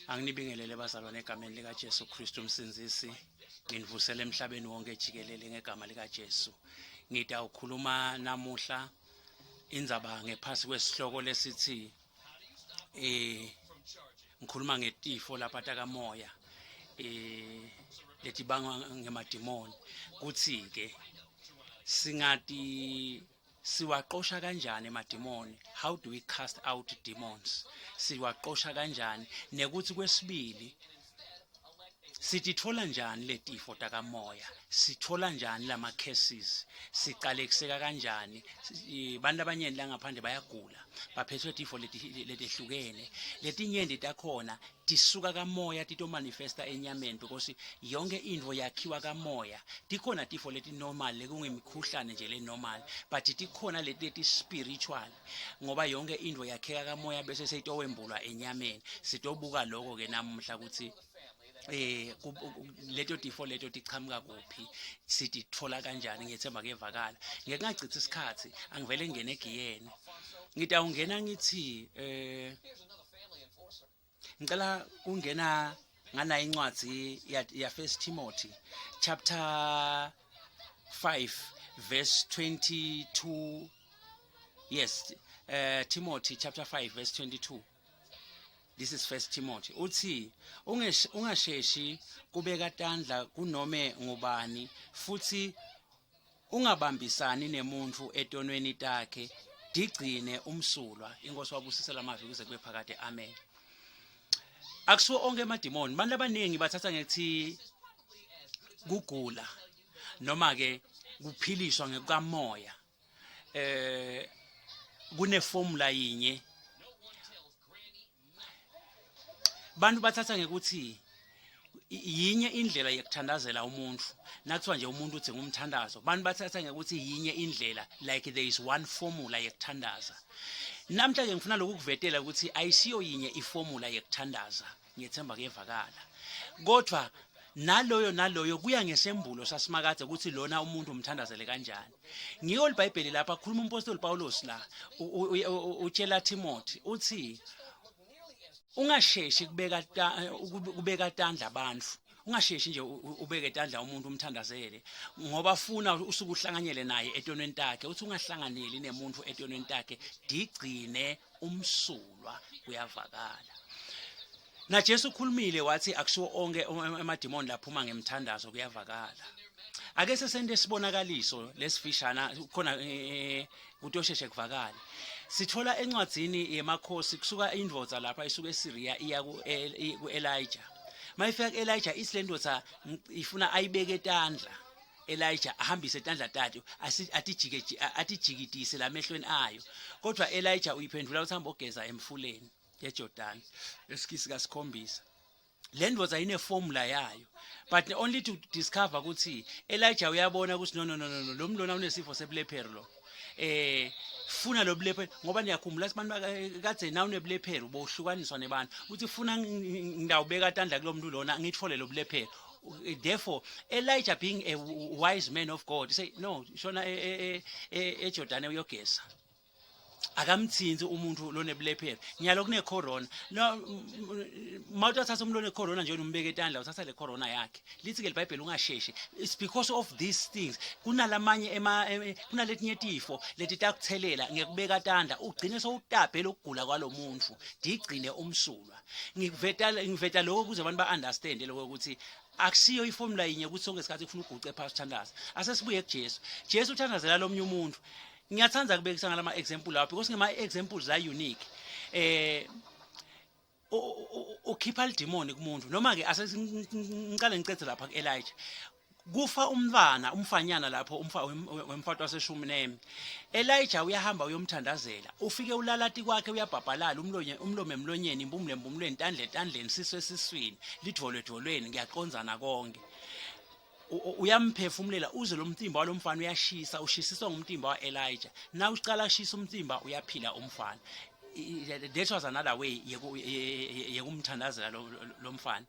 Anginibingelele bazalwane egameni lika Jesu Kristu umsindisi. Nginivusela emhlabeni wonke jikelele ngegama lika Jesu. Ngida ukukhuluma namuhla indzaba ngephasi kwesihloko lesithi ngikhuluma ngetifo lapha takamoya letibangwa ngeMadimoni. Kuthi ke singati siwaqosha kanjani emadimoni? How do we cast out demons? Siwaqosha kanjani? Nekuthi kwesibili sitithola njani letifo takamoya? Sithola njani lama cases? Siqalekiseka kanjani? Bantu abanyeni la ngaphandle bayagula, baphethwe tifo letehlukene. Letinyenti takhona tisuka kamoya tito manifesta enyameni because yonke indvo yakhiwa kamoya. Tikhona tifo leti normal lekungimkhuhlane nje le normal, but tikhona leti spiritual ngoba yonke indvo yakheka kamoya bese seyitowembulwa enyameni. Sitobuka lokho ke namuhla ukuthi leto tifo leto tichamuka kuphi, sitithola kanjani. Ngiyethemba kuyevakala. Ngeke ngachitha isikhathi, angivele ngene egiyeni. Ngitawungena ngithi ngicela ungena ngana incwadi ya 1 Timothy chapter 5 verse 22. Yes, Timothy chapter 5 verse 22. This is 1 Timothy. Uthi ungasheshi kubeka tandla kunome ngubani, futhi ungabambisani nemuntu etonweni takhe, digcine umsulwa. Inkosi wabusisela amazwi kuze kube phakade. Amen. Akusiwo onke emadimoni. Bantu abaningi bathatha ngethi kugula noma ke kuphiliswa ngekukamoya kune formula yinye. Bantu bathatha ngekuthi yinye indlela yekuthandazela umuntu. Nakuthiwa nje umuntu uthi ngumthandazo, bantu bathatha ngekuthi yinye indlela, like there is one formula yekuthandaza. Namhla ke ngifuna lokukuvetela ukuthi ayisiyo yinye iformula yekuthandaza. Ngiyethemba kuyevakala. Kodwa naloyo kuya ngesembulo sasimakade ukuthi lona umuntu umthandazele kanjani. Ngiyo iBhayibheli lapha khuluma umpostoli Paulus la utshela Timothy uthi ungasheshi kubeka tandla abantu. Ungasheshi nje ubeke tandla umuntu umthandazele ngoba funa usuku uhlanganyele naye etonweni takhe. Uthi ungahlanganeli nemuntu etonweni takhe, digcine umsulwa. Kuyavakala. Na Jesu ukhulumile wathi akusiwo onke emadimoni laphuma ngemthandazo. Kuyavakala. Ake sesente sibonakaliso lesifishana khona kutosheshe kuvakala. Sithola encwadzini yemakhosi kusuka indvodza lapha isuka eSyria iya ku Elijah. Mayifika ku-Elijah isilendvodza ifuna ayibeke tandla. Elijah ahambise tandla tathu atijikitise lamehlweni ayo. Kodwa Elijah uyiphendula uthi hamba ogeza emfuleni eJordan esikisi ka7. Lendvodza ine formula yayo, but only to discover ukuthi Elijah uyabona ukuthi no lo mlona unesifo sebulephero lo. Funa lo bulephero ngoba niyakhumbula sibantu kade na unebulephero bohlukaniswa nebantu uthi funa ngidawubeka tandla kulomuntu lona ngithole lo bulephero. Therefore Elijah being a wise man of God say no, shona eJordan uyogeza. Akamthinzi umuntu lonebulephero. Nyalo kune corona. No mawuthatha umuntu one-corona nje umbeke tandla uthatha le corona yakhe. Lithi ke iBhayibheli ungasheshi. It's because of these things. Kunalamanye kunaletinye tifo leti takuthelela ngekubeka tandla ugcine sowutaphe lokugula kwalomuntu. Digcine umsulwa. Ngiveta lokho kuze abantu ba-understand lokho ukuthi akusiyo iformula yinye ukuthi sonke isikhathi kufuna uguce phansi thandaza. Asesibuye kuJesu. Jesu uthandazela lo mnye umuntu. Ngiyathanda kubekisa ngalama example lapho because ngema examples are unique. Ukhipha idemoni kumuntu noma ke asengicala ngicethe lapha kuElijah. Kufa umfanyana lapho wemfatwa waseshumnemi. Elijah uyahamba uyomthandazela. Ufike ulalati kwakhe uyabhabhalala umlomo emlonyeni, impumule empumulweni, tandleni, siswe siswini, lidvolweni ngiyaqonzana konke. Uyamphefumulela uze lo mtimba walomfana uyashisa, ushisiswa ngumtimba waElijah. Na uqala ushisa umtimba uyaphila umfana. That was another way yekumthandazela lo mfana.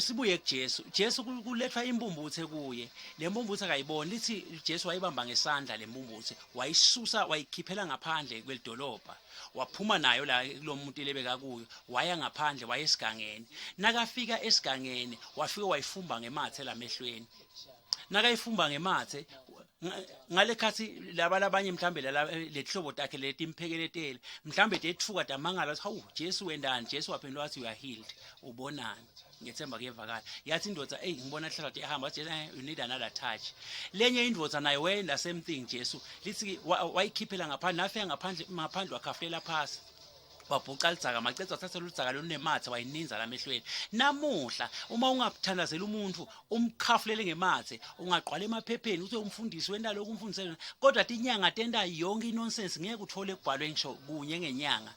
sibuye kuJesu. Jesu kulethwa imbumbuthe kuye. Le mbumbuthe akayiboni lithi Jesu wayibamba ngesandla le mbumbuthe, wayisusa wayikhiphela ngaphandle kwelidolobha. Waphuma nayo la kulomuntu lebeka kuyo, waya ngaphandle waya esigangeni. Nakafika esigangeni, wafika wayifumba ngemathe lamehlweni. Nakayifumba ngemathe ngalekhathi labanye mhlambe lehlobo takhe letimphekeletele mhlambe tethuka damangala hawu Jesu wendani. Jesu waphendula wathi you are healed, ubonani. Ngethemba kuyevakala. Yathi indoda ngibona hlala ehamba Jesu you need another touch. Lenye indvodza nayo wayenda same thing Jesu lithi wayikhiphela ngaphandle, nafika ngaphandle wakhaflela phasi. Wabhuqa lidzaka macetha wathatha ludzaka lunemathe wayininza lamehlweni. Namuhla uma ungabuthandazela umuntu umkhafulele ngemathe ungaqwala emaphepheni uthi umfundisi wenda lokhu umfundisele, kodwa tinyanga tenda yonke inonsense ngeke uthole kubhalwe ngisho kunye ngenyanga.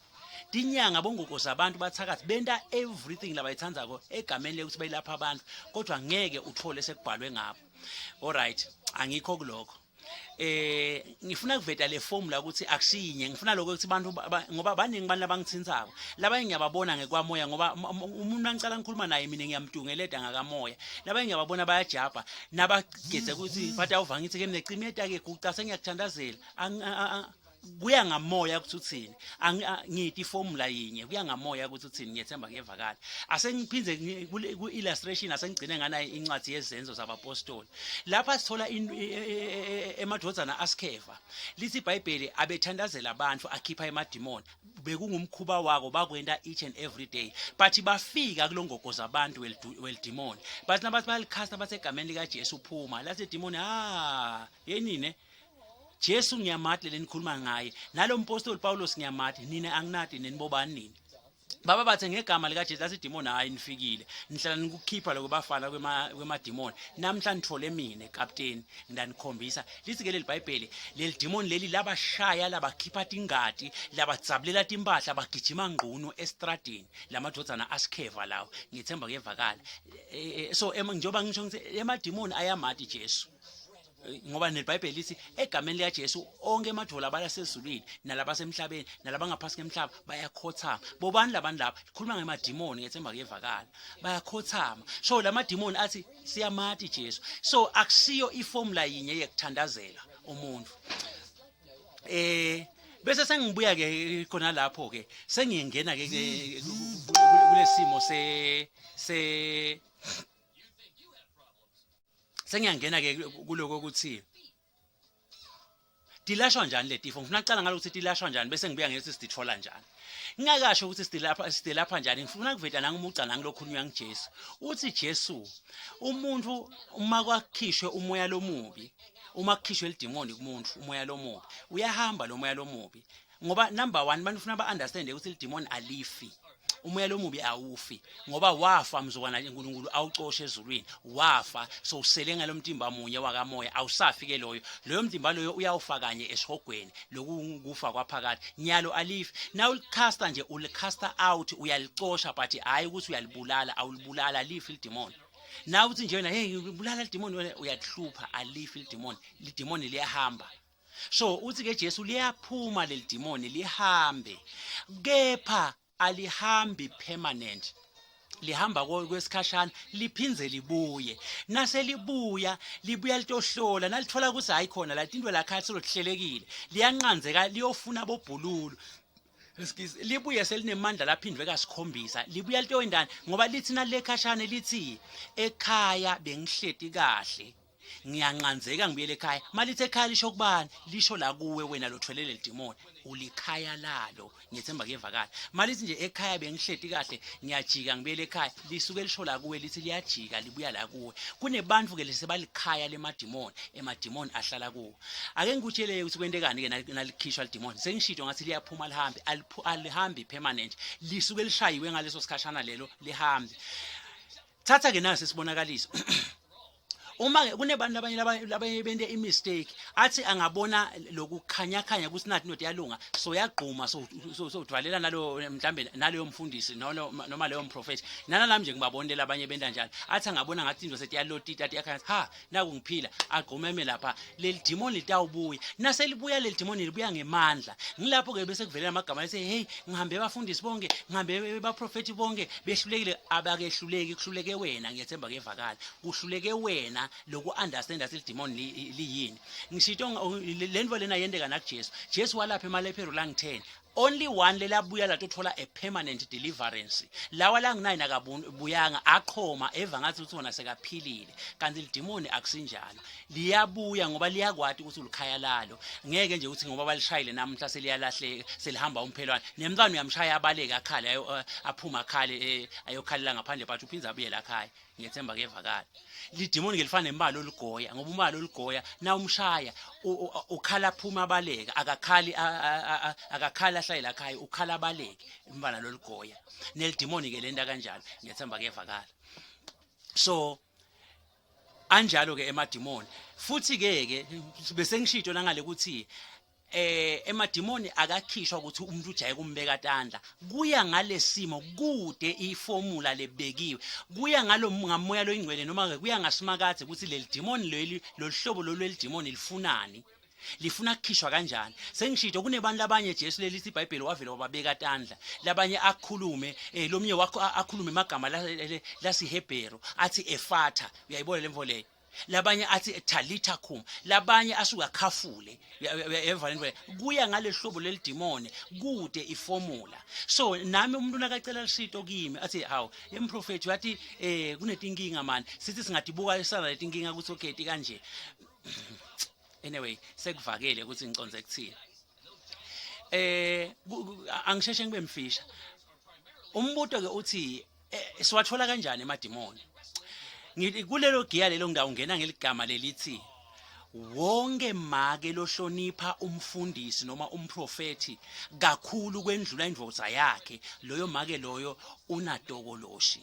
Tinyanga bongoko zabantu bathakathi benda everything labayithandzako egameni lekuthi bayilapha abantu, kodwa ngeke uthole sekubhalwe ngabo. Alright, angikho kulokho. Ngifuna kuveta le formula ukuthi akusinye. Ngifuna lokho ukuthi abantu ngoba baningi abantu labangithintsako labanye ngiyababona ngekwamoya, ngoba umuntu angicala ngikhuluma naye mina ngiyamtungeleda ngakamoya. Labanye ngiyababona bayajabha nabageze ukuthi bathi awuva ngithi ke mnecimi yetake guca sengiyakuthandazela. Kuya ngamoya ukuthi uthini. Ngithi iformula yinye kuya ngamoya ukuthi uthini. Ngiyethemba kuyevakala. Asengiphindze ku illustration asengigcine ngana incwadi yezenzo zabapostoli. Lapha sithola emadvodzana askeva. Lithi iBhayibheli abethandazela abantu akhipha emadimoni. Bekungumkhuba wako bakwenda each and every day. But bafika kulongogoza abantu weldimoni. Bathi nabathi balikhasta bathi egameni lika Jesu phuma. Lathi idimoni yenine Jesu ngiyamati lenikhuluma ngaye. Nalo mpostoli Paulos ngiyamati, nina anginati nenibobani nini. Baba bathe ngegama lika Jesu lathi idimoni hayi nifikile. Nihlala nikukhipha lokho bafana kwemadimoni. Namhla nithole mina captain ngidanikhombisa. Lithi ke leli iBhayibheli leli demoni leli labashaya labakhipha tingadi, labadzabulela timpahla bagijima ngqunu estradini. Lamadvodzana askeva lawo. Ngithemba kuyevakala. So njoba ngisho ngithi emadimoni ayamati Jesu. Ngoba neBhayibheli lithi egameni lika Jesu onke emadvola abalasezulwini nalabasemhlabeni nalabangaphasi kwemhlaba bayakhothama. Bobani labantu laba? Likhuluma ngemadimoni ngethemba kuyevakala. Bayakhothama. So lamadimoni athi siyamati Jesu. So akusiyo iformula yinye yekuthandazela umuntu. Bese sengibuya ke khona lapho ke sengiyengena ke kulesimo sengiyangena ke kuloko ukuthi dilashwa njani le tifo. Ngifuna ucala ngalo ukuthi dilashwa njani bese ngibuya ngithi sidithola njani. Ngingakasho ukuthi sidilapha njani. Ngifuna kuveta nangumuca nangilokhulunywa ngeJesu. Uthi Jesu umuntu uma kwakhishwe umoya lomubi, uma kukhishwe lidimoni kumuntu umoya lomubi, uyahamba lo moya lomubi. Ngoba number 1 banifuna ba-understand ukuthi lidimoni alifi. Umoya lomubi awufi ngoba wafa mzukwana uNkulunkulu awucoshe ezulwini, wafa. So usele ngalomtimba munye wakamoya awusafike loyo mtimba loyo uyawufa kanye esihogweni lokufa kwaphakathi. Nyalo alifi. Na ulikhasta nje ulikhasta out, uyalicosha but hayi ukuthi uyalibulala, awulibulala alifi lidimoni. Na uthi nje wena hey ubulala lidimoni uyadhlupha, alifi lidimoni. Lidimoni liyahamba. So uthi ke Jesu liyaphuma leli demoni lihambe, kepha alihambi permanent. Lihamba kwesikhashana liphindze libuye. Nase libuya litohlola nalithola ukuthi hayi khona la into lakhathi lohlelekile. Liyanqanzeka liyofuna bobhululu. Libuye selinemandla laphindwe kasikhombisa. Libuya litoyindani ngoba lithi nalekhashana lithi ekhaya bengihleti kahle. Ngiyanqanzeka ngibuyele ekhaya. Malithe ekhaya lisho kubani? Lisho la kuwe wena lothwelele lidimoni. Ulikhaya lalo. Ngiyethemba kuyevakala. Malithi nje ekhaya bengihleti kahle ngiyajika ngibuyele ekhaya. Lisuke lisho la kuwe lithi liyajika libuya la kuwe. Kunebantu ke lesebalikhaya lemadimoni, emadimoni ahlala kuwo. Ake ngikutshele ukuthi kwendekani ke nalikhishwa lidimoni. Sengishito ngathi liyaphuma lihambe, alihambi permanent. Lisuke lishayiwe ngaleso sikhashana lelo lihambe. Thatha ke nasi sibonakaliso. uma kunebantu abanye bende imistake athi angabona lokukhanya ukuthi nathi into yalunga so yagquma so udwalela nalo mhlambe naleyo mfundisi noma leyo mprofeti nalami nje ngibabonela abanye benda njalo athi angabona ngathi into sethi yalotita athi yakhanya ha naku ngiphila agqumeme lapha leli demon litawubuya naselibuya leli demon libuya ngemandla ngilapho ke bese kuvelela amagama ese hey ngihambe abafundisi bonke ngihambe abaprofeti bonke behlulekile abakehluleki kuhluleke wena ngiyethemba kevakala kuhluleke wena loku understand that demon liyini ngishito lento lena yendeka na Jesu walapha emalepero lang 10 only one lelabuya latothola a permanent deliverance lawa lang 9 akabuyanga aqhoma eva ngathi uthona sekaphilile kanti lidemoni akusinjalo liyabuya ngoba liyakwati ukuthi ulikhaya lalo ngeke nje uthi ngoba balishayile namhla seliyalahleka selihamba umphelwane nemntwana uyamshaya abaleka akhala aphuma khale ayokhalela ngaphandle but uphinza abuye la khaya ngiyethemba kevakala lidemoni ngelifana nembalo olugoya ngoba umbalo olugoya na umshaya ukhala phuma abaleka akakhala hlala ekhaya ukhala abaleke imbala lolugoya nelidemoni ke lenta kanjalo ngiyethemba kevakala so anjalo ke emadimoni futhi ke bese ngishito nangale ukuthi emadimoni akakhishwa ukuthi umuntu ujaye kumbeka tandla kuya ngalesimo kude iformula lebekiwe kuya ngamoya loyingcwele noma kuya ngasimakade ukuthi leli demoni leli lohlobo lolweli demoni lifunani lifuna ukukhishwa kanjani sengishito kunebantu abanye Jesu lelithi iBhayibheli wavela wababeka tandla labanye akhulume lomnye wakho akhulume amagama lasiHebheru athi efatha uyayibona lemvo leyo labanye athi talitha kum labanye asuka khafule evalentwe kuya ngalehlobo lelidemoni kude iformula so nami umuntu nakacela lisito kimi athi hawu emprofeti wathi kunetinkinga manje sithi singadibuka isana letinkinga ukuthi okay kanje anyway sekuvakele ukuthi ngiconze kuthini angisheshe ngibe mfisha umbuto ke uthi siwathola kanjani emadimoni ngithi kulelo giya lelo ndawo ngena ngeligama lelithi wonke make lohlonipha umfundisi noma umprofeti kakhulu kwendlula indvodza yakhe loyo make loyo unatokoloshi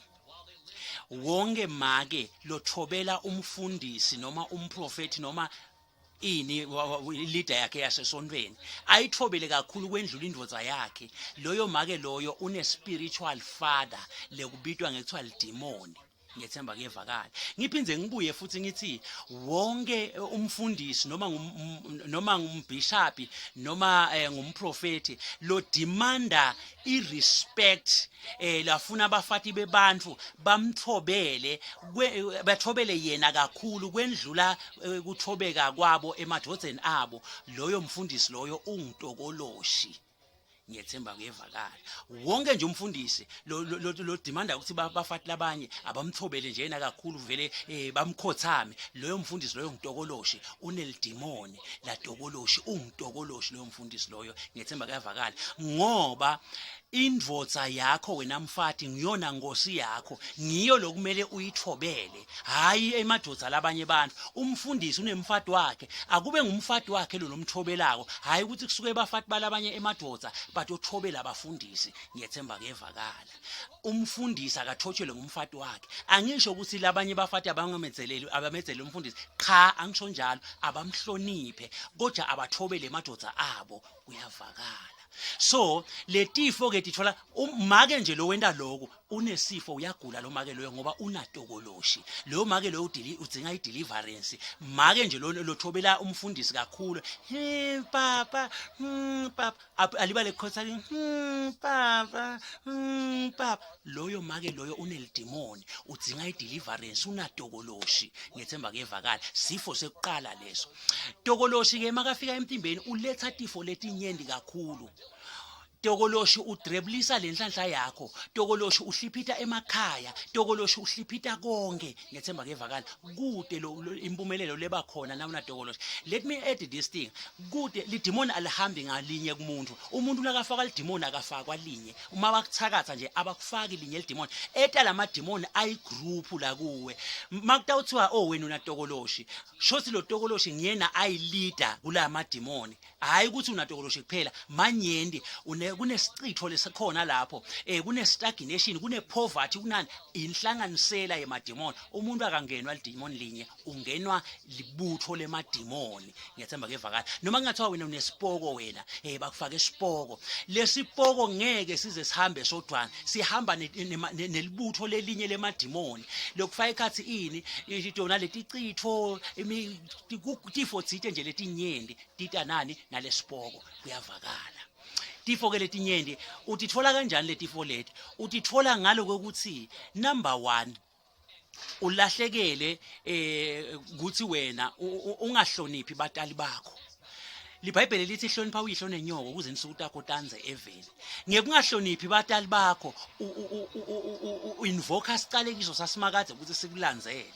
wonke make lothobela umfundisi noma umprofeti noma ini leader yakhe yasesontweni ayithobele kakhulu kwendlula indvodza yakhe loyo make loyo une spiritual father lekubitwa ngekuthiwa lidemoni ngiyethemba kevakala ngiphinze ngibuye futhi ngithi wonke umfundisi noma ngumbishopi noma ngumprofeti lo demanda irespect lafuna abafati bebantu bamthobele bathobele yena kakhulu kwendlula kuthobeka kwabo emadodzeni abo loyo mfundisi loyo ungitokoloshi ngiyethemba kuyevakala wonke nje umfundisi lo demanda ukuthi bafati labanye abamthobele nje yena kakhulu vele bamkhothame loyo mfundisi loyo ngitokoloshi unelidemoni la tokoloshi ungitokoloshi loyo mfundisi loyo ngiyethemba kuyevakala ngoba indvodza yakho wena mfati ngiyona ngosi yakho ngiyo lokumele uyithobele hayi emadvodza labanye abantu umfundisi unemfati wakhe akube ngumfati wakhe lo nomthobelako hayi ukuthi kusuke bafati balabanye emadvodza bathobela abafundisi ngiyethemba kuyevakala umfundisi akathotshelwe ngumfati wakhe angisho ukuthi labanye bafati abamedzeleli umfundisi cha angisho njalo abamhloniphe kodwa abathobele emadvodza abo kuyavakala so le tifo ke dithola umake nje lo wenda lokho unesifo uyagula lo make loyo ngoba unatokoloshi lo make lo udzinga ideliverance make nje lo lothobela umfundisi kakhulu papa alibale khotha papa loyo make loyo unelidemoni udzinga ideliverance unatokoloshi ngiyethemba kuyevakala sifo sekuqala leso tokoloshi ke makafika emtimbeni uletha tifo letinyendi kakhulu tokoloshi udreblisa lenhlanhla yakho tokoloshi uhliphita emakhaya tokoloshi uhliphita konke ngiyethemba kevakala kude impumelelo leba khona nawuna tokoloshi let me add this thing kude lidemoni alihambi ngalinye kumuntu umuntu nakafaka lidemoni akafakwa linye uma bakuthakatha nje abakufaki linye lidemoni eta lamademoni ayigroup la kuwe makutawuthiwa wena una tokoloshi shothi lo tokoloshi ngiyena ayi leader kula mademoni hayi ukuthi una tokoloshi kuphela manyendi une kunesicitho lesikhona lapho kune stagnation kune poverty kunani inhlanganisela yemadimoni umuntu akangenwa lidimoni linye ungenwa libutho lemadimoni ngiyethemba kevakala noma ngingathiwa wena unesipoko wena bakufaka isipoko lesipoko ngeke size sihambe sodwana sihamba nelibutho lelinye lemadimoni lokufaka ikhathi ini idona leticitho Tifo tsite nje letinyenti tita nani nalesipoko kuyavakala Tifo ke letinyenti utithola kanjani letifo leti utithola ngalo ukuthi number 1 ulahlekele ukuthi wena ungahloniphi batali bakho liBhayibheli lithi hlonipha uyihlone nenyoko ukuze insuku takho tanze eveni ngekungahloniphi batali bakho invoke sicalekiso sasimakade ukuthi sikulandzele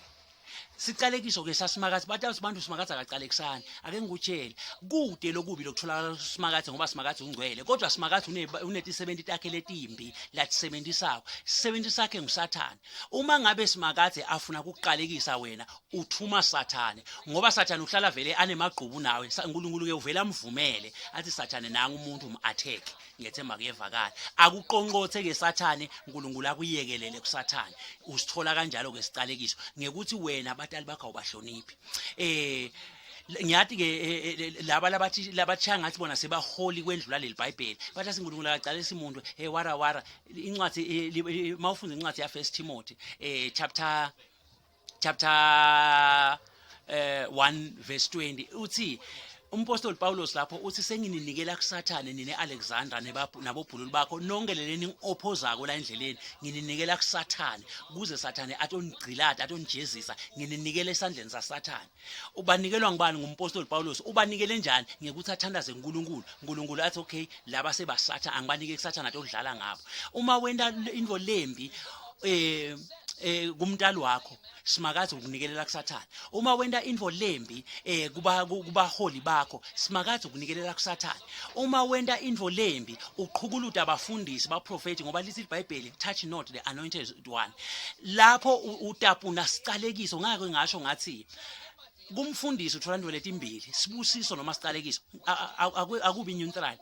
sicalekiso ke sasimakathi bathathu abantu simakathi akacalekisana ake ngikutshela kude lokubi lokutholakala simakathi ngoba simakathi ungcwele kodwa simakathi uneti70 takhe letimbi latisebenzisako sisebenzisakhe ngusathane uma ngabe simakathi afuna ukuqalekisa wena uthuma sathane ngoba sathane uhlala vele anemagqubu nawe uNkulunkulu ke uvela amvumele athi sathane nanga umuntu umattack ngiyethemba kuyevakala akuqonqothe ke sathane uNkulunkulu akuyekelele kusathane usithola kanjalo ke sicalekiso ngekuthi wena batali bakho awubahloniphi ngiyathi ke laba labathanga ngathi bona sebaholi kwendlula leBhayibheli bathi uNkulunkulu akacalisa umuntu wara incwadi mawufunza incwadi ya 1 Timothy chapter 1 verse 20 uthi umpostoli Paulos lapho uthi sengininikela kusathane nine Alexander nabobhululu bakho nonke leleni ophozako la endleleni ngininikela kusathane kuze sathane atongcilata atonjezisa ngininikela esandleni sasathane ubanikelwa ngibani ngumpostoli Paulos ubanikele njani ngekuthi athandaze uNkulunkulu athi okay laba sebasatha angibanike kusathane atodlala ngabo uma wenda into lembi kumntali wakho simakathi ukunikelela kusathane uma wenda info lembi kuba holi bakho simakathi ukunikelela kusathane uma wenda info lembi uqhukuluda abafundisi baprofeti ngoba lithi iBhayibheli touch not the anointed one lapho utapuna sicalekiso ngake ngasho ngathi kumfundisi uthola into letimbili sibusiso noma sicalekiso akubi neutral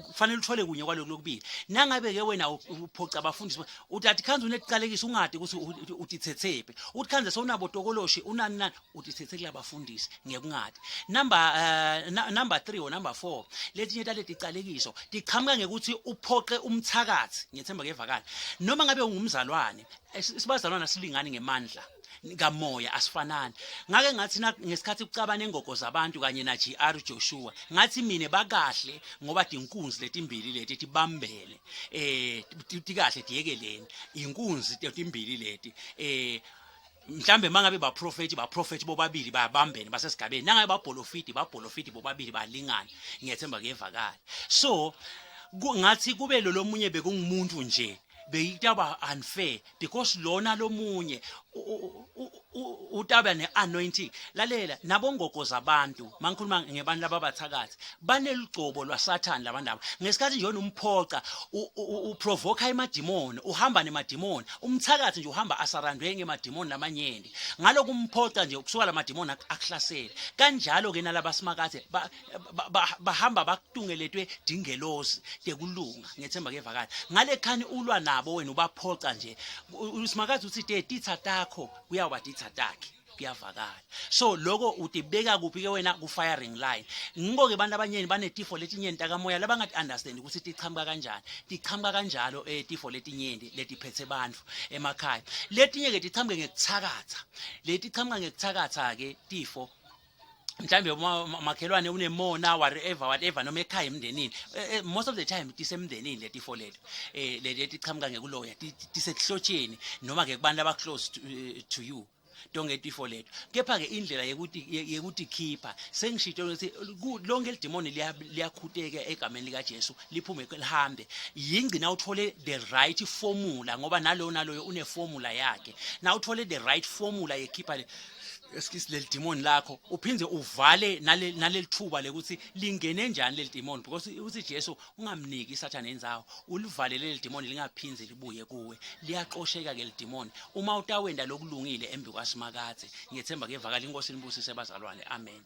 kufanele uthole kunye kwaloko lokubili nangabe ke wena uphoca abafundisi uthi khanze unetiqalekiso ungade ukuthi utithethephe uthi khanze sonabo tokoloshi unani utithetheke labafundisi ngekungade number 3 or number 4 letinye taletiqalekiso tiqhamuka ngekuthi uphoqe umthakathi ngiyethemba kevakala noma ngabe ungumzalwane sibazalwana silingani ngemandla ngamoya asifanani ngake ngathi ngesikhathi kucabana engoko zabantu kanye na GR Joshua ngathi mine bakahle ngoba dinkunzi letimbili leti tibambele tikahle diyekeleni inkunzi letimbili leti mhlambe mangabe baprofeti bobabili bayabambene basesigabeni nangabe babholofiti bobabili balingana ngiyethemba kuyevakala so ngathi kube lo munye bekungumuntu nje beyitaba unfair because lona lomunye utaba neanointing lalela nabongoko zabantu mangikhuluma ngebantu lababathakathi baneligcobo lwasathane labandaba ngesikhathi nje umphoqa uprovoke emadimoni uhamba nemadimoni umthakathi nje uhamba asarandwe ngemadimoni lamanyeni ngaloku umphoqa nje ukusuka lamadimoni akuhlasela kanjalo ke nalabasimakathi bahamba bakutungeletwe dingelozi tekulunga ngethemba kevakala ngale khani ulwa nabo wena ubaphoqa nje usimakathi uthi titha takho kuyaba titha takhe kuyavakala so lokho utibeka kuphi ke wena ku firing line ngiko ke abantu abanyeni banetifo letinyenti akamoya labangathi understand ukuthi tiqhamuka kanjani tiqhamuka kanjalo tifo letinyenti letiphethe abantu emakhaya letinye ke tiqhamuke ngekuthakatha letiqhamuka ngekuthakatha ke tifo mhlambe makhelwane unemona whatever noma ekhaya emndenini most of the time tisemndenini letifo leto leti qhamuka ngekuloya tisekuhlotsheni noma ke kubantu aba close to you donke tifo leto kepha ke indlela yekuthi khipha sengishito ukuthi lonke lidimoni liyakhuteka egameni lika Jesu liphume lihambe yingcina uthole the right formula ngoba naloyo une formula yakhe na uthole the right formula yekhipha esikisi lelidimoni lakho uphinde uvale nalelithuba lekuthi lingene njani lelidimoni because uthi Jesu ungamniki isathane enzawo ulivale lelidimoni lingaphinze libuye kuwe liyaqosheka ke lelidimoni uma utawenda lokulungile embi kwasimakathi ngiyethemba kevakala inkosi inibusise bazalwane amen.